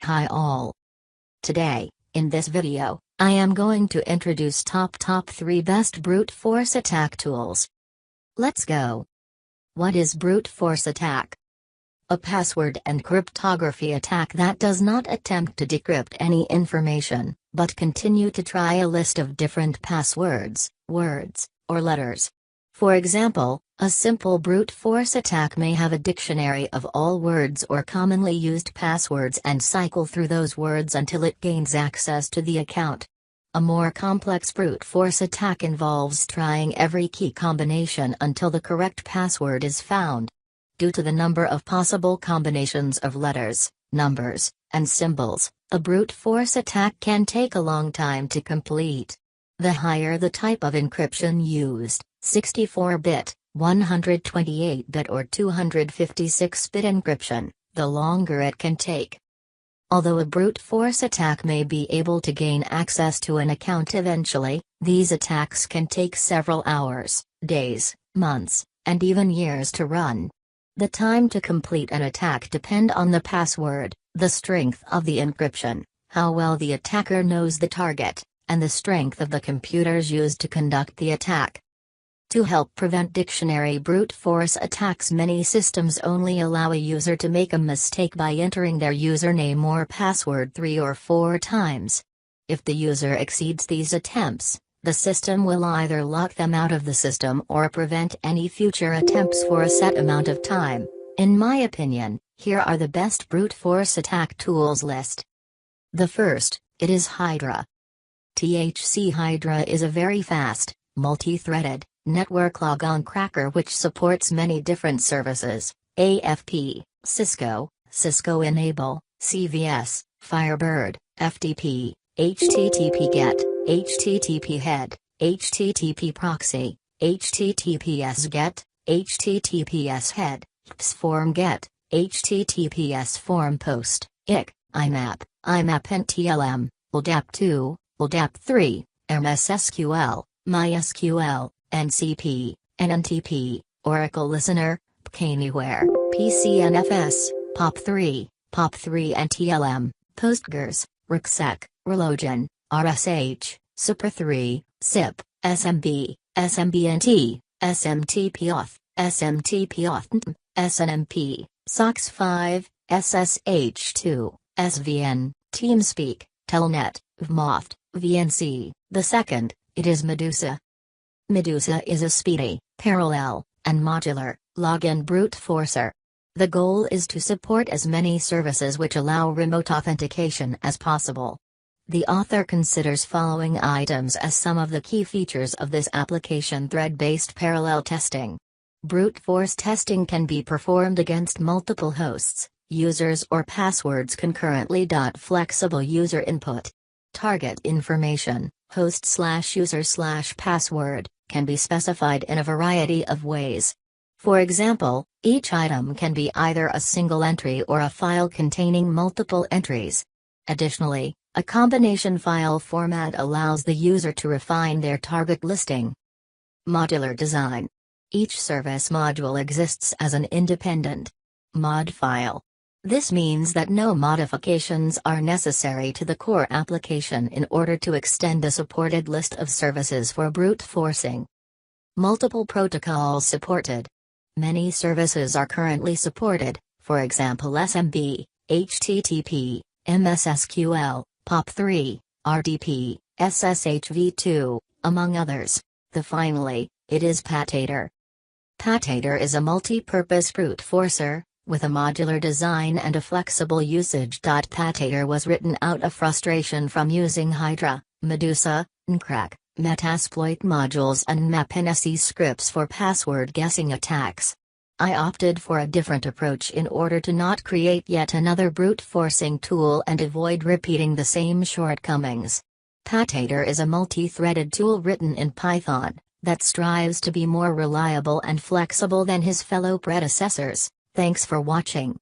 Hi all. Today, in this video, I am going to introduce top 3 best brute force attack tools. Let's go. What is brute force attack? A password and cryptography attack that does not attempt to decrypt any information, but continue to try a list of different passwords, words, or letters. For example, a simple brute force attack may have a dictionary of all words or commonly used passwords and cycle through those words until it gains access to the account. A more complex brute force attack involves trying every key combination until the correct password is found. Due to the number of possible combinations of letters, numbers, and symbols, a brute force attack can take a long time to complete. The higher the type of encryption used, 64-bit, 128-bit or 256-bit encryption, the longer it can take. Although a brute force attack may be able to gain access to an account eventually, these attacks can take several hours, days, months, and even years to run. The time to complete an attack depends on the password, the strength of the encryption, how well the attacker knows the target, and the strength of the computers used to conduct the attack. To help prevent dictionary brute force attacks, many systems only allow a user to make a mistake by entering their username or password 3 or 4 times. If the user exceeds these attempts, the system will either lock them out of the system or prevent any future attempts for a set amount of time. In my opinion, here are the best brute force attack tools list. The first, it is Hydra. THC Hydra is a very fast, multi-threaded, network logon cracker which supports many different services: AFP, Cisco, Cisco Enable, CVS, Firebird, FTP, HTTP GET, HTTP Head, HTTP Proxy, HTTPS GET, HTTPS Head, Form GET, HTTPS Form Post, IC, IMAP, IMAP and TLM, LDAP2, LDAP3, MSSQL, MySQL, NCP, NNTP, Oracle Listener, PKanywhere, PCNFS, POP3, POP3 and TLM, Postgres, RxSec, Relogen, RSH, Super3, SIP, SMB, SMBNT, SMTPauth, SMTPauth, SNMP, SOX5, SSH2, SVN, TeamSpeak, Telnet, VMoth, VNC. The second, it is Medusa. Medusa is a speedy, parallel, and modular, login brute forcer. The goal is to support as many services which allow remote authentication as possible. The author considers following items as some of the key features of this application: thread-based parallel testing. Brute force testing can be performed against multiple hosts, users or passwords concurrently. Flexible user input. Target information, host/user/password, can be specified in a variety of ways. For example, each item can be either a single entry or a file containing multiple entries. Additionally, a combination file format allows the user to refine their target listing. Modular design. Each service module exists as an independent mod file. This means that no modifications are necessary to the core application in order to extend the supported list of services for brute forcing. Multiple protocols supported. Many services are currently supported, for example SMB, HTTP, MSSQL, POP3, RDP, SSHv2, among others. Finally, it is Patater. Patater is a multi-purpose brute forcer, with a modular design and a flexible usage. Patater was written out of frustration from using Hydra, Medusa, Ncrack, Metasploit modules and MapNSE scripts for password guessing attacks. I opted for a different approach in order to not create yet another brute forcing tool and avoid repeating the same shortcomings. Patater is a multi-threaded tool written in Python that strives to be more reliable and flexible than his fellow predecessors. Thanks for watching.